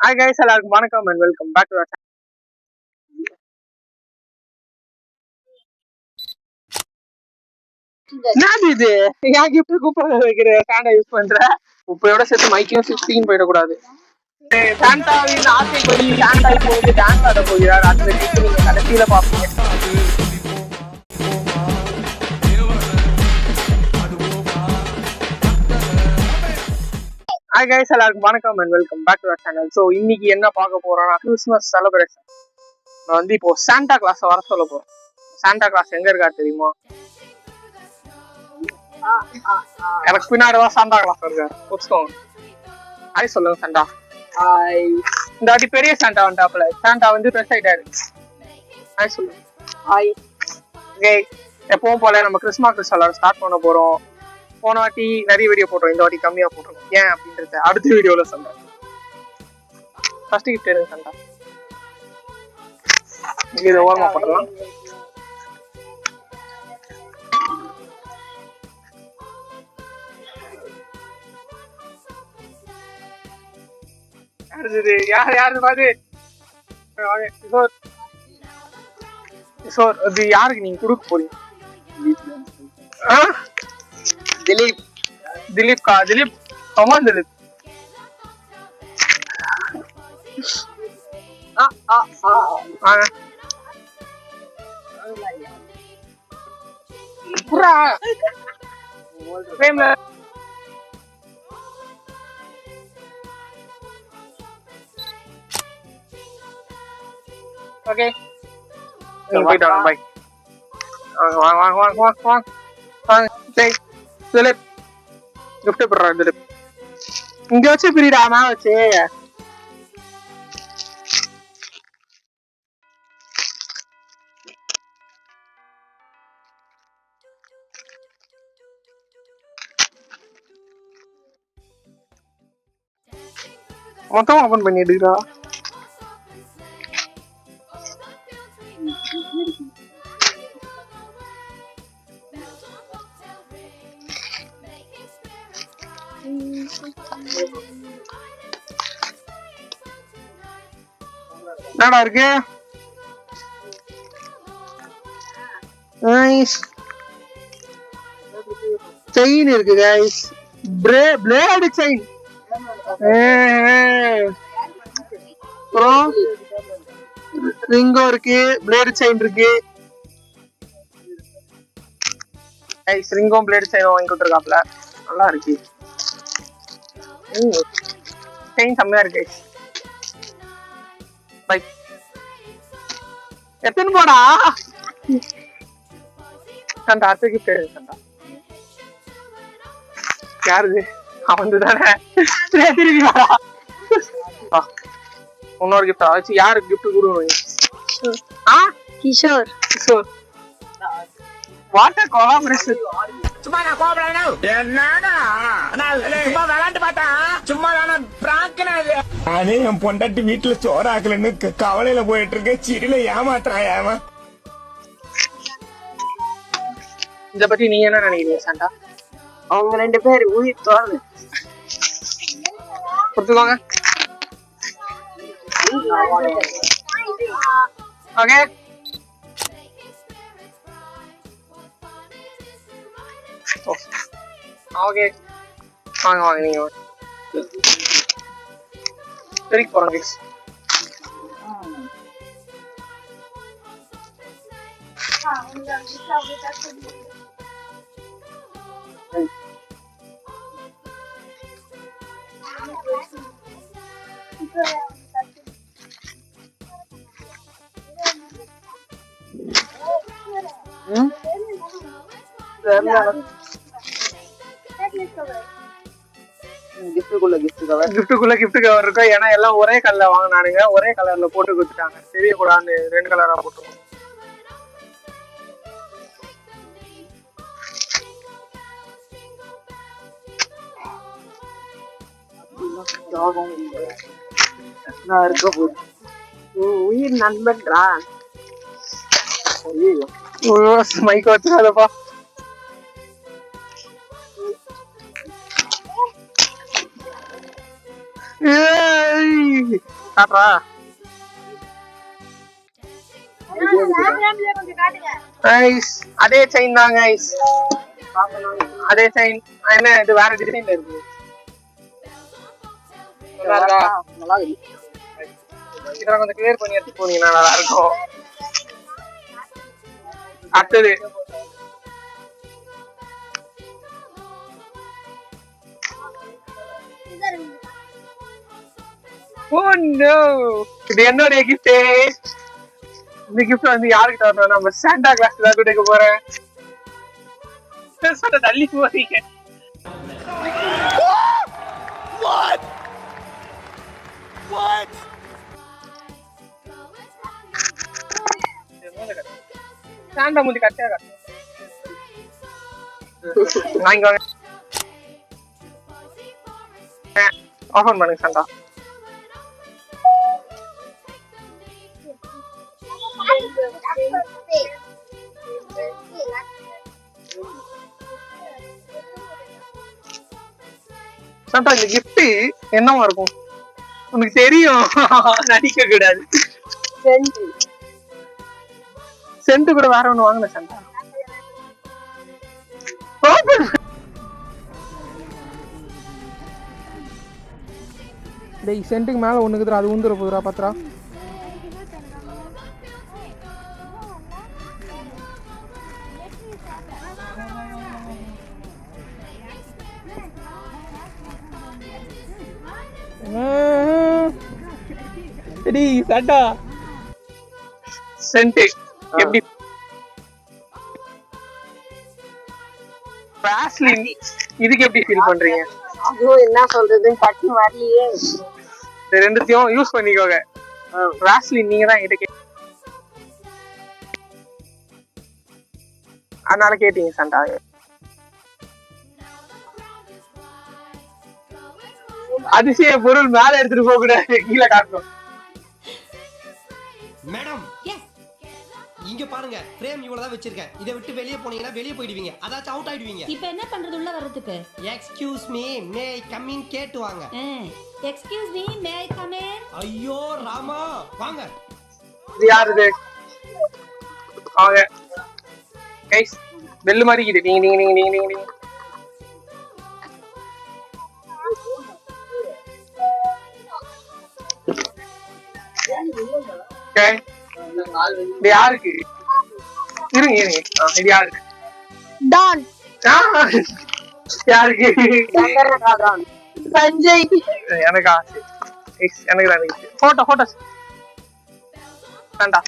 Hi guys, எல்லாருக்கும் வணக்கம் and welcome back to என்னது இது? ஏன் கிஃப்ட் கூப்பன் வைக்கிற ஸ்டாண்டை யூஸ் பண்ற? குப்பையோட சேர்த்து மைக்கையும் 16 போயிடக்கூடாது. சாண்டாவின் ஆசைப்படி சாண்டா இப்போ வந்து டான்ஸ் ஆட போகிறார். அந்த கிஃப்ட் நீங்க கடைசியில பாப்பீங்க. ஹாய் கைஸ், எல்லாருக்கும் வணக்கம் and welcome back to channel. So இன்னைக்கு என்ன பார்க்க போறோம்னா கிறிஸ்மஸ் செலிப்ரேஷன். நான் வந்து இப்போ சாண்டா கிளாஸ் வர சொல்ல போறோம். சாண்டா கிளாஸ் எங்க இருக்கா தெரியுமா? எனக்கு பின்னாடி தான் சாண்டா கிளாஸ் இருக்காரு. புடிச்சுக்கோங்க. ஹாய் சொல்லுங்க சாண்டா. ஹாய். இந்த வாட்டி பெரிய சாண்டா வந்துட்டாப்ல. சாண்டா வந்து ட்ரெஸ் ஆயிட்டாரு. ஹாய் சொல்லுங்க. ஹாய். ஓகே, எப்பவும் போல நம்ம கிறிஸ்மஸ் எல்லாரும் ஸ்டார்ட் பண்ண போறோம். போன வாட்டி நிறைய வீடியோ போட்டோம், இந்த வாட்டி கம்மியா போட்டோம். ஏன் அப்படின்றத அடுத்த வீடியோல சொல்றேன். ஃபர்ஸ்ட் கிஃப்ட் எடுங்க சாண்டா. இதை ஓரமா போடலாம். யாரு பாரு. அது யாருக்கு நீங்க கொடுக்க போறீங்க? திலீப். திலீப்கா? திலீப் கமான் திலீப். ஓகே, போயிட்டு வாங்க. பாய். வாங்க வாங்க வாங்க வாங்க வாங்க வாங்க. சரி திலீப் கிஃப்ட் போடுறா. திலீப் இங்க வச்சு பிரிடா. நான் வச்சு மொத்தம் ஓபன் பண்ணி எடுக்கிறா. என்னடா இருக்கு? செயின் இருக்கு கைஸ். Blade chain. அப்புறம் ரிங்கும் இருக்கு, பிளேடு செயின் இருக்கு. கைஸ் ரிங்கும் பிளேடு செயினும் வாங்கி கொடுத்துருக்காப்ல. நல்லா இருக்கு. செயின் செம்மையா இருக்கு கைஸ். பை எத்தனை போடா சண்டா. அடுத்த கிஃப்ட் எடுங்க சண்டா. யாருது? அவன் தானே. திரும்பி வாடா. இன்னொரு கிஃப்ட் ஆச்சு. யாருக்கு கிஃப்ட் கொடுக்கணும்? கிஷோர். Kishore water collaboration. சும்மா நான் கோபப்படணும். என்னடா நான் சும்மா விளையாண்டு பார்த்தேன். சும்மா நான் பிராங்க்னா நானே என் பொண்டாட்டி வீட்டுல சோறு ஆக்கலன்னு கவலையில போயிட்டு இருக்கேன். சிறில ஏமாத்துறான் ஏமா. இத பத்தி நீங்க என்ன நினைக்கிறீங்க சாண்டா? அவங்க ரெண்டு பேர் உயிர் தோணுது. கொடுத்துக்கோங்க. ஓகே ஓகே வாங்க வாங்க. நீங்க சரி போறோம். கிஃப்ட்டுக்குள்ள கிஃப்ட் கவர் இருக்கும். ஏன்னா எல்லாம் ஒரே கலர்ல வாங்கினானுங்க, ஒரே கலர்ல போட்டு கொடுத்துட்டாங்க. தெரியக்கூடாது ரெண்டு கலரா போட்டுருவோம். உயிர் நண்பன்றா. மைக் வச்சுக்காதப்பா. காட்டுறா ஐஸ் அதே செயின் தாங்க ஐஸ் அதே செயின் என்ன இது வேற டிசைன்ல இருக்கு நல்லா இருக்கா நல்லா இருக்கு. இதெல்லாம் கொஞ்சம் கிளியர் பண்ணி எடுத்து போனீங்கன்னா நல்லா இருக்கும் அடுத்தது Oh no! இது என்னுடைய gift. இந்த gift வந்து யாருக்கு தரணும்? நம்ம சாண்டா கிளாஸ் தான் கொடுக்க போறேன். சாண்டா தள்ளி போறீங்க. What? What? சாண்டா முடி கட்டியா கட்டு. வாங்கிக்கோங்க. ஓபன் பண்ணுங்க சாண்டா. சாண்டா இந்த gift என்னவா இருக்கும் உனக்கு தெரியும் நடிக்க கூடாது சென்ட் கூட வேற ஒண்ணு வாங்கின சாண்டா டேய் சென்ட்டுக்கு மேல ஒண்ணுக்குதுடா அது ஊந்துற போதுடா பாத்துடா டேய் சாண்டா சென்ட் எப்படி வாஸ்லின் இதுக்கு எப்படி ஃபீல் பண்றீங்க அதுவும் என்ன சொல்றதுன்னு பட்டு வரலையே. இது ரெண்டுத்தையும் யூஸ் பண்ணிக்கோங்க வாஸ்லின் நீங்க தான் என்கிட்ட அதனால கேட்டீங்க சாண்டா அதிசய பொருள் மேல எடுத்துட்டு போக கூடாது கீழே காட்டணும் மேடம் இங்க பாருங்க ஃப்ரேம் இவ்வளவுதான் வச்சிருக்கேன் இதை விட்டு வெளியே போனீங்கன்னா வெளியே போயிடுவீங்க அதாச்சும் அவுட் ஆயிடுவீங்க இப்போ என்ன பண்றது உள்ள வர்றதுக்கு excuse me May I come in கேட்டு வாங்க excuse me May I come in ஐயோ ராமா வாங்க இது யாரு இது வாங்க கைஸ் பெல் மாதிரி இது நீங்க நீங்க நீங்க நீங்க நீங்க ஓகே இது யாருக்கு இருங்க இருங்க இது யாருக்கு டான் யாருக்கு டான் சஞ்சய் எனக்கு ஆசை எனக்கு தான் போட்டோ போட்டோ வேண்டா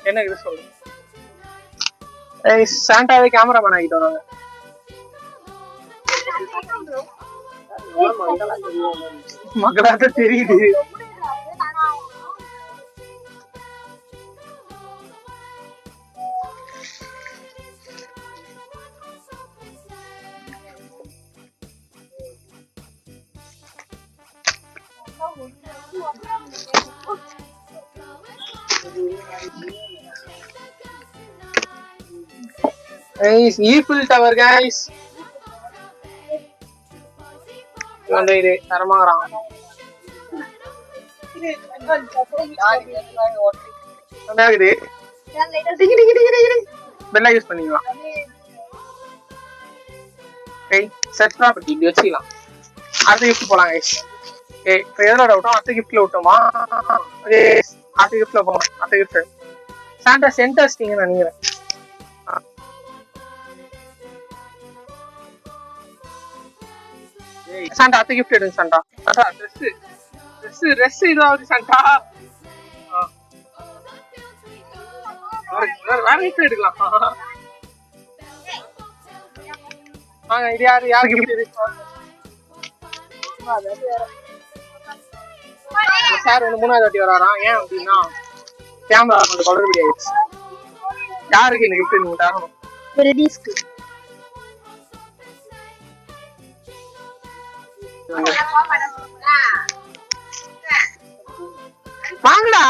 என்ன இது சொல்லு சாண்டாவே கேமராமேன் ஆகிட்டோம் நாங்க மக்களாக தெரியுது Eiffel Tower guys வந்து இது தரமாகறான் இது பெல்லா யூஸ் பண்ணிக்கலாம் செட் ப்ராப்பர்ட்டி இப்படி வச்சுக்கலாம் அடுத்த கிஃப்ட் போலாம் கைஸ் இப்போ எதோட விட்டோம் அடுத்த கிஃப்ட்ல விட்டோமா அடுத்த கிஃப்ட்ல போகலாம் அடுத்த கிஃப்ட் சாண்டா சென்டர்ஸ்டிங்க நான் நினைக்கிறேன் சாண்டா அடுத்த கிஃப்ட் எடுங்க சாண்டா சாண்டா ட்ரெஸ் இதாவது சாண்டா வேற கிஃப்ட் எடுக்கலாம் வாங்க இது யார் கிஃப்ட் சார் வந்து 3வது வாட்டி வராராம் ஏன் அப்படின்னா கேமரா கொஞ்சம் குளறுபடி ஆயிடுச்சு யாருக்கு இந்த கிஃப்ட் நீங்க தரணும் ரெடிஸ்க்கு வாங்கடா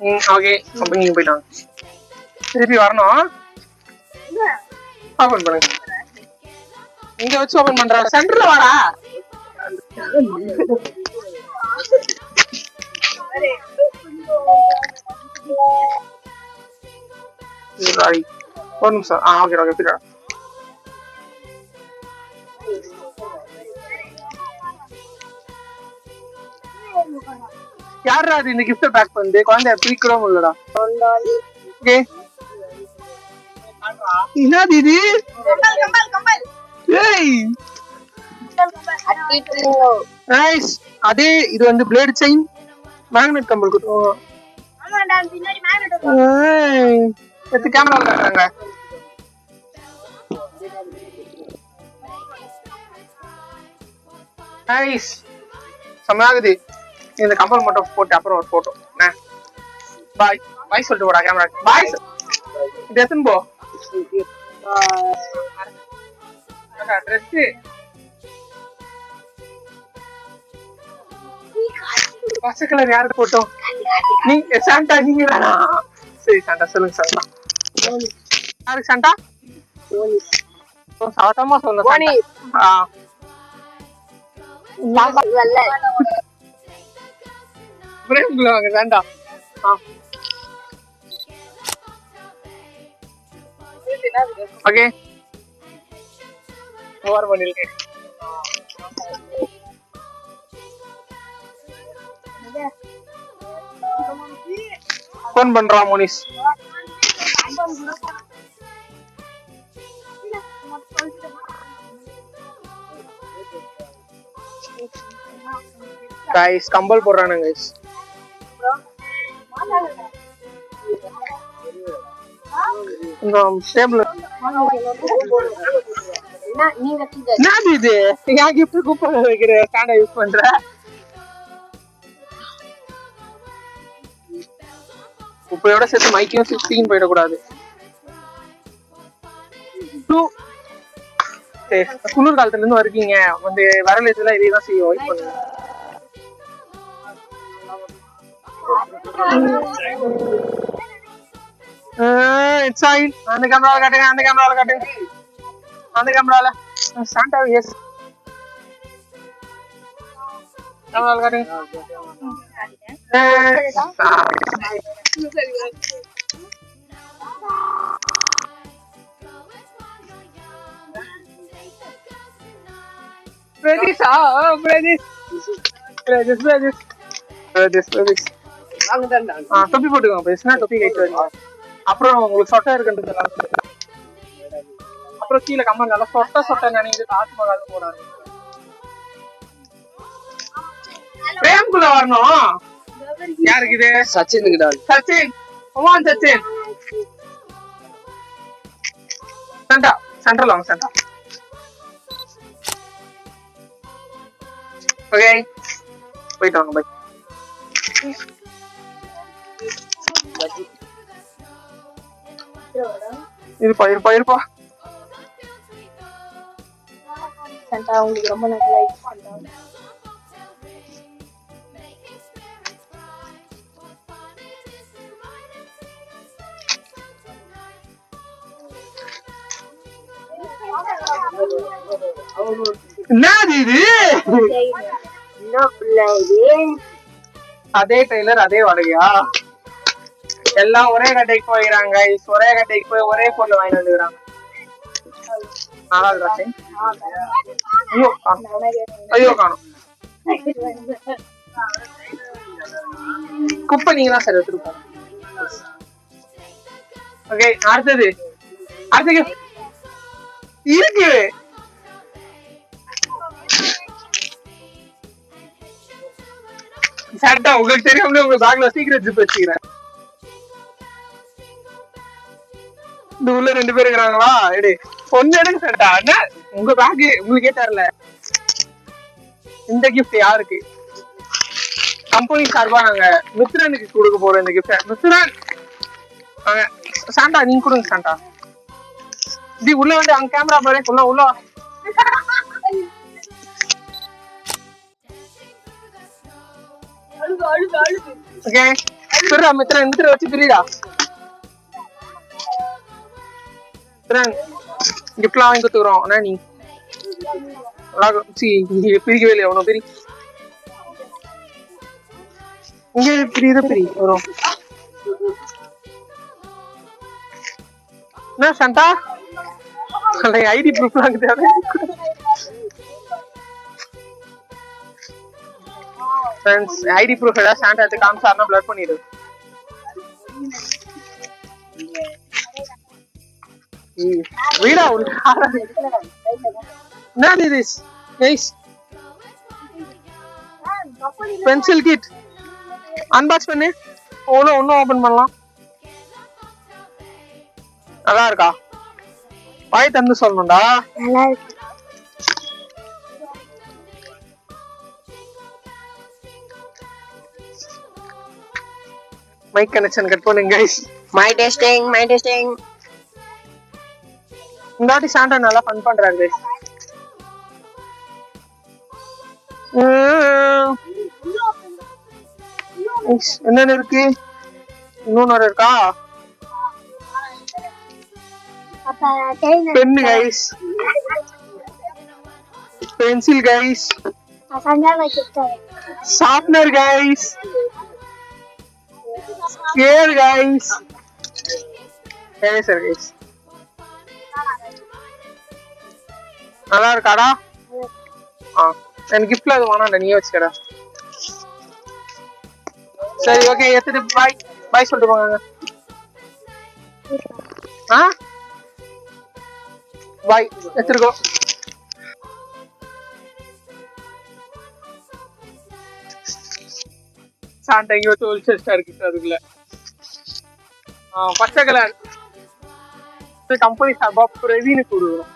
ஓகே அப்ப நீங்க போயிட்டாங்க திருப்பி வரணும் ஓபன் பண்ணுங்க இங்க வச்சு ஓபன் பண்ற சென்டர்ல வாடா சாரி ஒரு நிமிஷம் ஓகே ஓகே பிரியா யாரா அது இந்த கிஃப்ட் பேக் பண்ணி குழந்தைய பிரிக்கிறோம் இல்லடா ஓகே என்னது இது ஏய் நைஸ் அதே இது வந்து பிளேட் செயின் மேக்னெட் கம்பல் குத்துவோம் எடுத்து கேமரா காட்டுறாங்க நைஸ் செம்மையாகுது இந்த கம்பல் மட்டும் போட்டு அப்புறம் ஒரு போட்டோ பாய் பாய் சொல்லிட்டு போடா கேமரா பாய் இது எத்தனை போ ட்ரெஸ் பச்சை கலர் யாருக்கு போட்டோம் நீங்க சாண்டா நீங்க தானா சரி சாண்டா சொல்லுங்க சாண்டா யாருக்கு சாண்டா சாட்டமா சொல்லுங்க பிரேம்குள்ள வாங்க சாண்டா ஓகே ஓவர் பண்ணிருக்கேன் ஃபோன் பண்றா மோனிஸ் கைஸ் கம்பல் போடுறானுங்க கைஸ் இந்த டேபிள் என்னது இது ஏன் கிஃப்ட் கூப்பன் வைக்கிற ஸ்டாண்டை யூஸ் பண்ற குப்பையோட சேர்த்து மைக்கையும் 16 போயிடக்கூடாது குளிர் காலத்துல இருந்து இருக்கீங்க வந்து வரல இதுல இதைதான் செய்யும் வெயிட் பண்ணுங்க அந்த கேமரால காட்டுங்க அந்த கேமரால காட்டுங்க அந்த கேமரால சாண்டா எஸ் கேமரால காட்டுங்க தொப்பி போட்டுக்கோங்க பேசுனா தொப்பி கைட்டு வரீங்க அப்புறம் உங்களுக்கு சொட்டை இருக்குன்றது அப்புறம் கீழே கம்மன் நல்லா சொட்டை நினைந்து தாஜ்மஹால் போறாரு பிரேம்குள்ள வரணும் யாருக்கு இது சச்சின் சச்சின் சச்சின் சென்டா சென்ட்ரல் வாங்க சென்டா ஓகே போயிட்டு வாங்க பை இருப்பா சண்டா உங்களுக்கு ரொம்ப நல்லா லைக் பண்றோம் என்னது இது அதே டெய்லர் அதே வாடகையா எல்லாம் ஒரே கடைக்கு போயிறாங்க ஒரே கடைக்கு போய் ஒரே பொருள் வாங்கி வந்துக்கிறாங்க ஐயோ காணும் குப்பை நீங்க தான் சார் எடுத்துருக்கோம் ஓகே அடுத்தது இருக்கு சாண்டா உங்களுக்கு தெரியாமலே உங்க பேக்ல சீக்ரெட் ஜிப் வச்சுக்கிறேன் இந்த உள்ள 2 பேர் இருக்கிறாங்களா எடு ஒன்னு எடுங்க சாண்டா என்ன உங்க பேக் உங்களுக்கே தெரியல இந்த கிஃப்ட் யாருக்கு கம்பெனி சார்பா நாங்க மித்ரனுக்கு கொடுக்க போறோம் இந்த கிஃப்ட் மித்ரன் சாண்டா நீங்க கொடுங்க சாண்டா டி உள்ள வந்து அங்க கேமரா பாரு உள்ள ஓகே பிரிடா மித்திர வச்சு பிரிடா. கிஃப்ட்லாம் வாங்கி கொடுத்துக்கிறோம். ஆனா நீ பிரிக்கவே இல்லையா உனக்கு பிரி இங்க பிரி வரும். என்ன சண்டா ஐடி ப்ரூஃப் தேவை. ஐடி ப்ரூஃப் ஏதாவது சாண்டா எடுத்து காமிச்சாருன்னா பிளட் பண்ணிடு. வீடா என்னது இது? நைஸ் பென்சில் கிட் அன்பாக்ஸ் பண்ணு. ஒன்னும் ஓபன் பண்ணலாம். நல்லா இருக்கா? வாய் தந்து சொல்லணும்டா. நல்லா இருக்கு. மைக் கனெக்ஷன் கட் பண்ணுங்க गाइस. மை டெஸ்டிங் இந்த வாட்டி சாண்டா நல்லா ஃபன் பண்றாரு गाइस. என்ன இருக்கு? இன்னொன்னு இருக்கா? Pen guys, pencil guys, sharpener guys, scale guys. சரி गाइस. நல்லா இருக்காடா? எனக்கு கிஃப்ட்ல அது வேணாம்டா, நீயே வச்சுக்கடா. சரி ஓகே, எடுத்துட்டு பாய் சொல்லிட்டு போங்க. பாய் எடுத்துருக்கோ. சாண்டா எங்கேயோ தோல் செஸ்டா இருக்கு அதுக்குள்ள. பச்சை கலர் கம்பெனி சார்பா பிரவீனு கொடுக்குறோம்.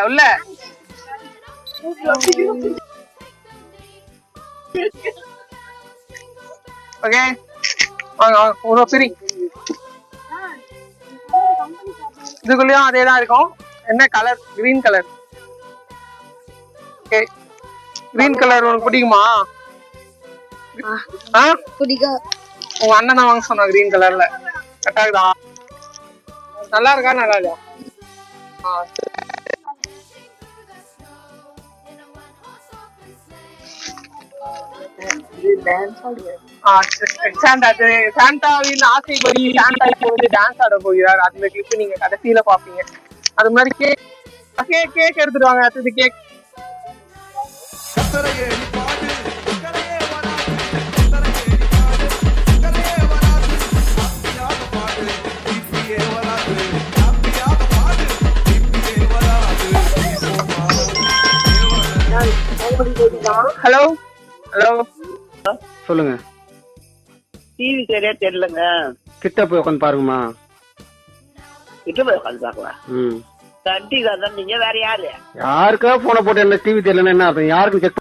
உள்ள ஓகே வாங்க ஒரு பிரி. இதுக்குள்ளயும் அதேதான் இருக்கும். என்ன colour? Green colour. Okay, green colour உனக்கு பிடிக்குமா? பிடிக்கும். உங்க அண்ணன் தான் வாங்க சொன்னா கிரீன் கலர்ல. கரெக்டா? நல்லா இருக்கா? நல்லா இல்லையா? சாண்டாவின் ஆசைப்படி சாண்டா இப்போ வந்து டான்ஸ் ஆட போகிறார். அந்த கிளிப் நீங்க கடைசியில பாப்பீங்க. அது மாதிரி கேக் எடுத்துட்டு வாங்க. அடுத்தது கேக். ஹலோ சொல்லுங்க. டிவி சரியா தெரியலங்க. கிட்ட போய் உட்காந்து பாருங்கம்மா. கிட்ட போய் உட்காந்து பாக்கலாம். தட்டி தான். நீங்க வேற யாரு? யாருக்கா போன போட்டு என்ன டிவி தெரியலன்னா என்ன அர்த்தம்? யாருக்கும் செக்.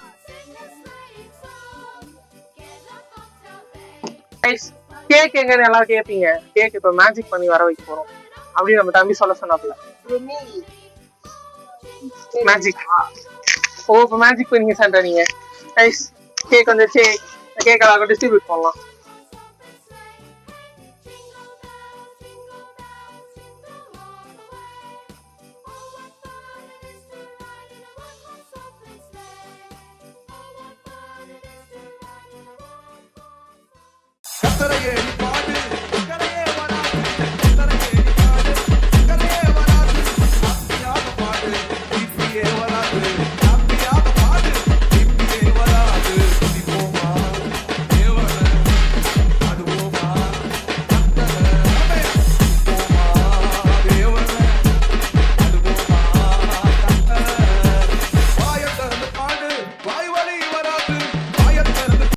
கேக் எங்க எல்லாரும் கேட்பீங்க. கேக் இப்ப மேஜிக் பண்ணி வர வைக்க போறோம் அப்படின்னு நம்ம தம்பி சொல்ல சொன்னாப்ல. மேஜிக். இப்ப மேஜிக் பண்ணீங்க சாண்டா நீங்க. கேக் வந்துச்சு. கேக் எல்லாருக்கும் டிஸ்ட்ரிபியூட் பண்ணலாம்.